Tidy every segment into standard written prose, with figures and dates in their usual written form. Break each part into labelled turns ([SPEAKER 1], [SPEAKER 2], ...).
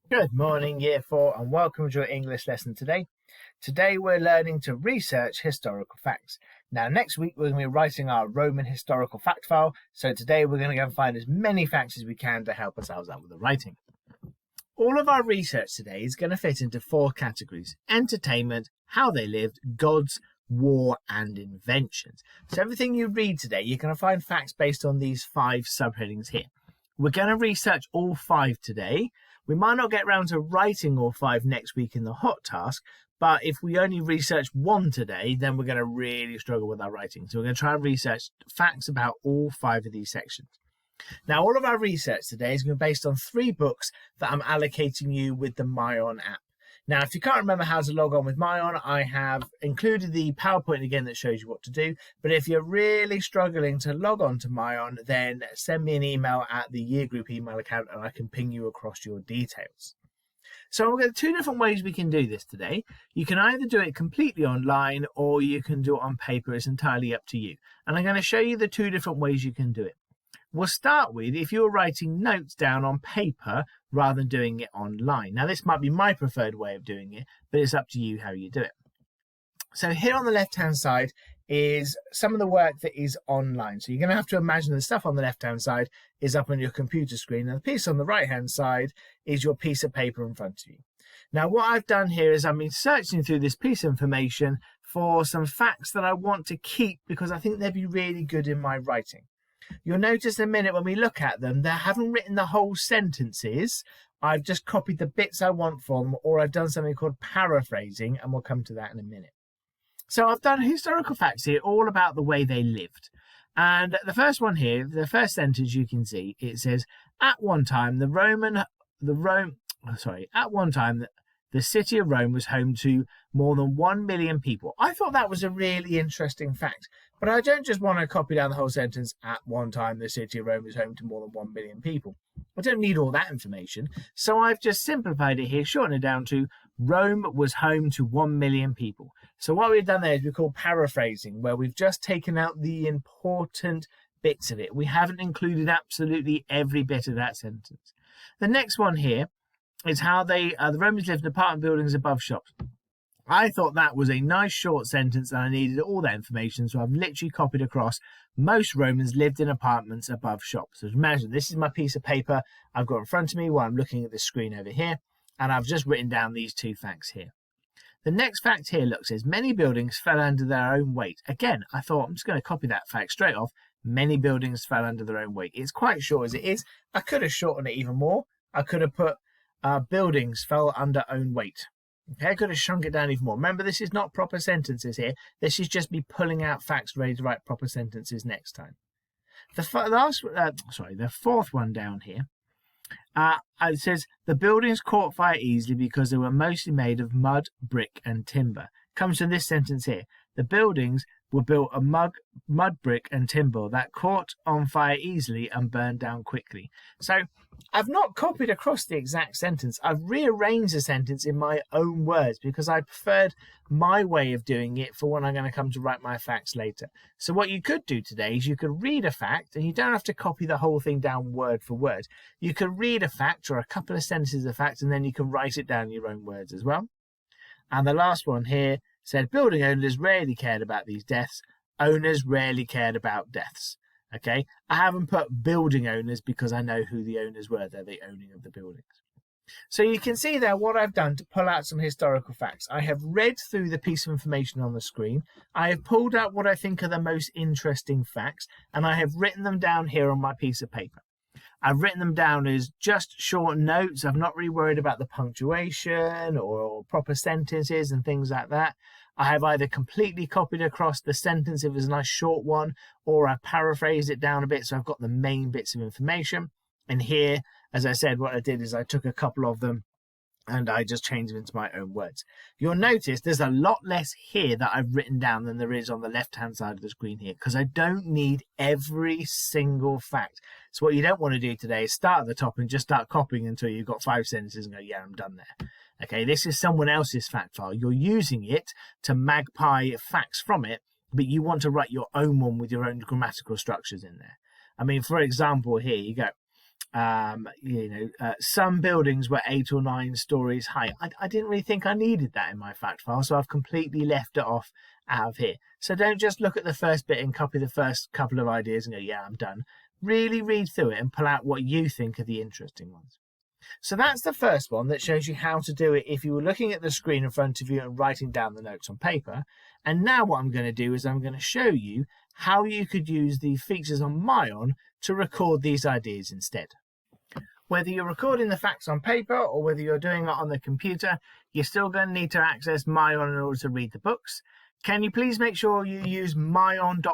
[SPEAKER 1] Good morning, Year 4, and welcome to your English lesson today. Today we're learning to research historical facts. Now, next week we're going to be writing our Roman historical fact file, so today we're going to go and find as many facts as we can to help ourselves out with the writing. All of our research today is going to fit into 4 categories: entertainment, how they lived, gods, war, and inventions. So everything you read today, you're going to find facts based on these 5 subheadings here. We're going to research all 5 today. We might not get around to writing all 5 next week in the hot task, but if we only research 1 today, then we're going to really struggle with our writing. So we're going to try and research facts about all 5 of these sections. Now, all of our research today is going to be based on 3 books that I'm allocating you with the MyOn app. Now, if you can't remember how to log on with MyOn, I have included the PowerPoint again that shows you what to do. But if you're really struggling to log on to MyOn, then send me an email at the year group email account and I can ping you across your details. So we've got 2 different ways we can do this today. You can either do it completely online or you can do it on paper. It's entirely up to you. And I'm going to show you the 2 different ways you can do it. We'll start with if you're writing notes down on paper rather than doing it online. Now, this might be my preferred way of doing it, but it's up to you how you do it. So here on the left-hand side is some of the work that is online. So you're going to have to imagine the stuff on the left-hand side is up on your computer screen, and the piece on the right-hand side is your piece of paper in front of you. Now, what I've done here is I've been searching through this piece of information for some facts that I want to keep because I think they'd be really good in my writing. You'll notice in a minute when we look at them, they haven't written the whole sentences. I've just copied the bits I want from them, or I've done something called paraphrasing, and we'll come to that in a minute. So I've done historical facts here at one time the city of Rome was home to more than 1 million people. I thought that was a really interesting fact, but I don't just want to copy down the whole sentence. At one time, the city of Rome was home to more than 1 million people. I don't need all that information, so I've just simplified it here, shortened it down to Rome was home to 1 million people. So what we've done there is we call paraphrasing, where we've just taken out the important bits of it. We haven't included absolutely every bit of that sentence. The next one here is how the Romans lived in apartment buildings above shops. I thought that was a nice short sentence and I needed all that information, so I've literally copied across most Romans lived in apartments above shops. So imagine this is my piece of paper I've got in front of me while I'm looking at the screen over here, and I've just written down these 2 facts here. The next fact here says many buildings fell under their own weight. Again, I thought I'm just going to copy that fact straight off. Many buildings fell under their own weight. It's quite short as it is. I could have shortened it even more. I could have put buildings fell under own weight. Okay, I could have shrunk it down even more. Remember, this is not proper sentences here. This is just me pulling out facts ready to write proper sentences next time. The 4th one down here, it says the buildings caught fire easily because they were mostly made of mud, brick, and timber. Comes from this sentence here. The buildings were built of mud, brick, and timber that caught on fire easily and burned down quickly. So I've not copied across the exact sentence. I've rearranged the sentence in my own words because I preferred my way of doing it for when I'm going to come to write my facts later. So what you could do today is you could read a fact, and you don't have to copy the whole thing down word for word. You could read a fact or a couple of sentences of fact, and then you can write it down in your own words as well. And the last one here said building owners rarely cared about these deaths. Owners rarely cared about deaths. Okay, I haven't put building owners because I know who the owners were. They're the owning of the buildings. So you can see there what I've done to pull out some historical facts. I have read through the piece of information on the screen. I have pulled out what I think are the most interesting facts, and I have written them down here on my piece of paper. I've written them down as just short notes. I'm not really worried about the punctuation or proper sentences and things like that. I have either completely copied across the sentence if it's a nice short one, or I paraphrased it down a bit so I've got the main bits of information. And here, as I said, what I did is I took a couple of them and I just changed them into my own words. You'll notice there's a lot less here that I've written down than there is on the left-hand side of the screen here, because I don't need every single fact. So what you don't want to do today is start at the top and just start copying until you've got 5 sentences and go, yeah, I'm done there. Okay, this is someone else's fact file. You're using it to magpie facts from it, but you want to write your own one with your own grammatical structures in there. I mean, for example, here you go. some buildings were 8 or 9 stories high. I didn't really think I needed that in my fact file, so I've completely left it off out of here. So don't just look at the first bit and copy the first couple of ideas and go, yeah, I'm done. Really read through it and pull out what you think are the interesting ones. So that's the first one that shows you how to do it if you were looking at the screen in front of you and writing down the notes on paper. And now what I'm going to do is I'm going to show you how you could use the features on Myon to record these ideas instead. Whether you're recording the facts on paper or whether you're doing it on the computer, you're still going to need to access Myon in order to read the books. Can you please make sure you use myon.co.uk,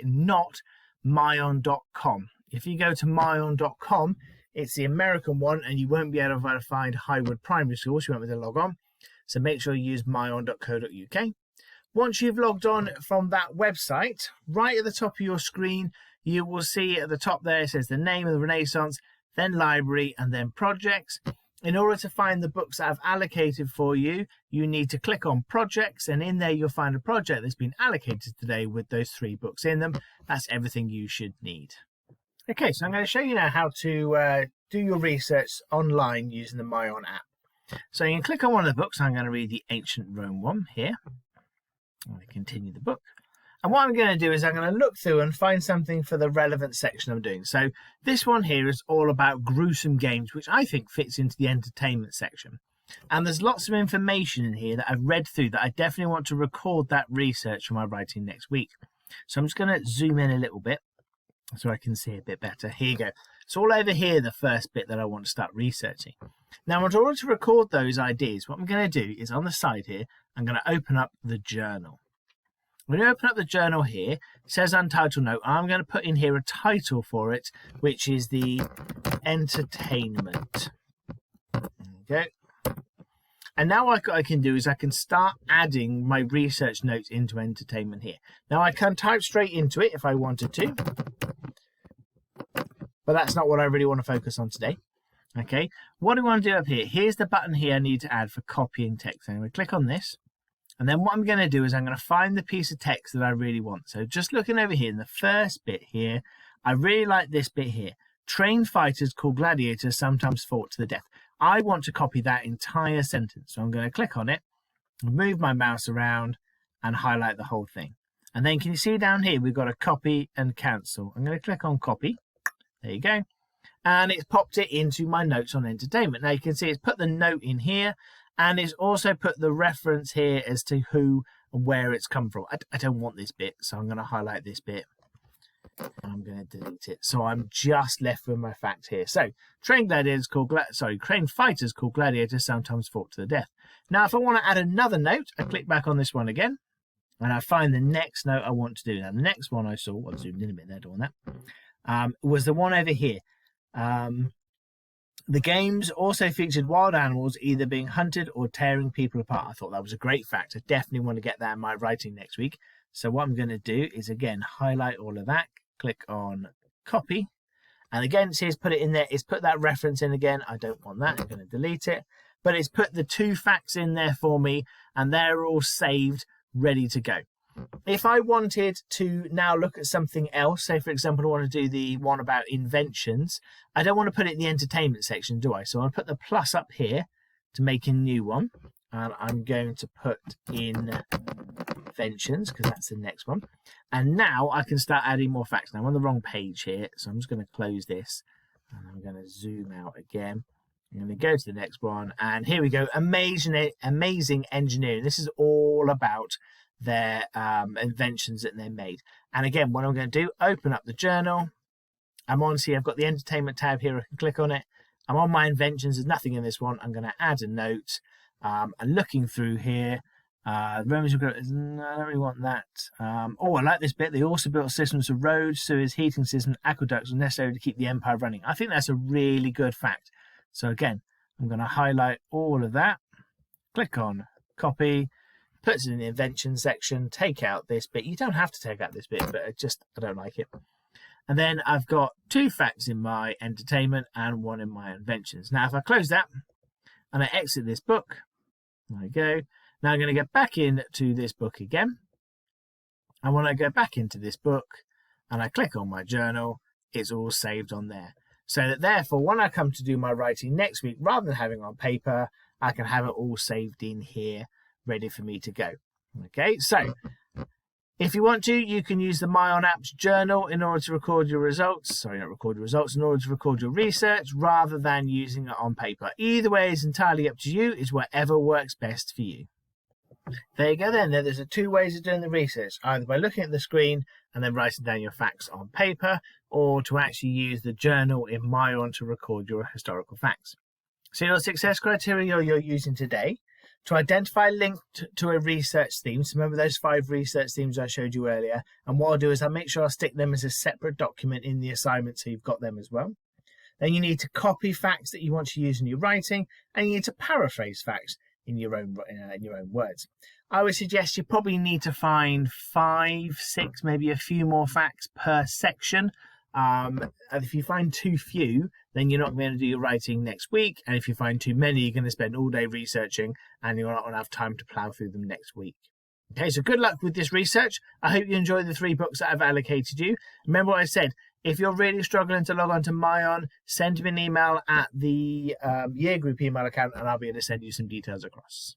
[SPEAKER 1] not myon.com. If you go to myon.com, it's the American one, and you won't be able to find Highwood Primary School, so you won't be able to log on. So make sure you use myon.co.uk. Once you've logged on from that website, right at the top of your screen, you will see at the top there, it says the name of the Renaissance, then library, and then projects. In order to find the books that I've allocated for you, you need to click on projects, and in there you'll find a project that's been allocated today with those 3 books in them. That's everything you should need. Okay, so I'm going to show you now how to do your research online using the Myon app. So you can click on one of the books. I'm going to read the Ancient Rome one here. I'm going to continue the book. And what I'm going to do is I'm going to look through and find something for the relevant section I'm doing. So this one here is all about gruesome games, which I think fits into the entertainment section. And there's lots of information in here that I've read through that I definitely want to record that research for my writing next week. So I'm just going to zoom in a little bit so I can see a bit better. Here you go. It's all over here, the first bit that I want to start researching. Now, in order to record those ideas, what I'm going to do is on the side here, I'm going to open up the journal. When you open up the journal here, it says Untitled Note. I'm going to put in here a title for it, which is the entertainment. There you go. And now what I can do is I can start adding my research notes into entertainment here. Now I can type straight into it if I wanted to, but that's not what I really want to focus on today. Okay, what do I want to do up here? Here's the button here I need to add for copying text. I'm going to click on this. And then what I'm going to do is I'm going to find the piece of text that I really want. So just looking over here in the first bit here, I really like this bit here. Trained fighters called gladiators sometimes fought to the death. I want to copy that entire sentence. So I'm going to click on it, move my mouse around and highlight the whole thing. And then can you see down here, we've got a copy and cancel. I'm going to click on copy. There you go. And it's popped it into my notes on entertainment. Now you can see it's put the note in here. And it's also put the reference here as to who and where it's come from. I don't want this bit, so I'm going to highlight this bit. I'm going to delete it. So I'm just left with my fact here. So, trained fighters called gladiators sometimes fought to the death. Now, if I want to add another note, I click back on this one again, and I find the next note I want to do. Now, the next one I saw, I zoomed in a bit there doing that, was the one over here. The games also featured wild animals either being hunted or tearing people apart. I thought that was a great fact. I definitely want to get that in my writing next week. So what I'm going to do is, again, highlight all of that, click on copy. And again, see, it's put it in there. It's put that reference in again. I don't want that. I'm going to delete it. But it's put the 2 facts in there for me, and they're all saved, ready to go. If I wanted to now look at something else, say for example I want to do the one about inventions, I don't want to put it in the entertainment section, do I? So I'll put the plus up here to make a new one, and I'm going to put in inventions because that's the next one. And now I can start adding more facts. Now I'm on the wrong page here, so I'm just going to close this and I'm going to zoom out again. I'm going to go to the next one, and here we go. Amazing engineering. This is all about their inventions that they made. And again, what I'm going to do, open up the journal. I'm on, see, I've got the entertainment tab here. I can click on it. I'm on my inventions. There's nothing in this one. I'm going to add a note. And looking through here, Romans, no, I don't really want that. Oh, I like this bit. They also built systems of roads, sewers, heating systems, aqueducts necessary to keep the empire running. I think that's a really good fact. So again, I'm going to highlight all of that. Click on copy. Puts it in the invention section, take out this bit. You don't have to take out this bit, but I don't like it. And then I've got 2 facts in my entertainment and 1 in my inventions. Now, if I close that and I exit this book, there we go. Now I'm going to get back into this book again. And when I go back into this book and I click on my journal, it's all saved on there. so that therefore when I come to do my writing next week, rather than having it on paper, I can have it all saved in here, ready for me to go. Okay, so if you want to, you can use the MyOn app's journal in order to record your results. Sorry, not record your results, in order to record your research rather than using it on paper. Either way is entirely up to you. It's whatever works best for you. There you go then. There's 2 ways of doing the research, either by looking at the screen and then writing down your facts on paper, or to actually use the journal in MyOn to record your historical facts. So your success criteria you're using today: to identify a link to a research theme. So remember those 5 research themes I showed you earlier. And what I'll do is I'll make sure I'll stick them as a separate document in the assignment so you've got them as well. Then you need to copy facts that you want to use in your writing, and you need to paraphrase facts in your own words. I would suggest you probably need to find 5, 6, maybe a few more facts per section. And if you find too few, then you're not going to do your writing next week. And if you find too many, you're going to spend all day researching and you're not going to have time to plough through them next week. Okay, so good luck with this research. I hope you enjoy the 3 books that I've allocated you. Remember what I said. If you're really struggling to log on to MyOn, send me an email at the year group email account and I'll be able to send you some details across.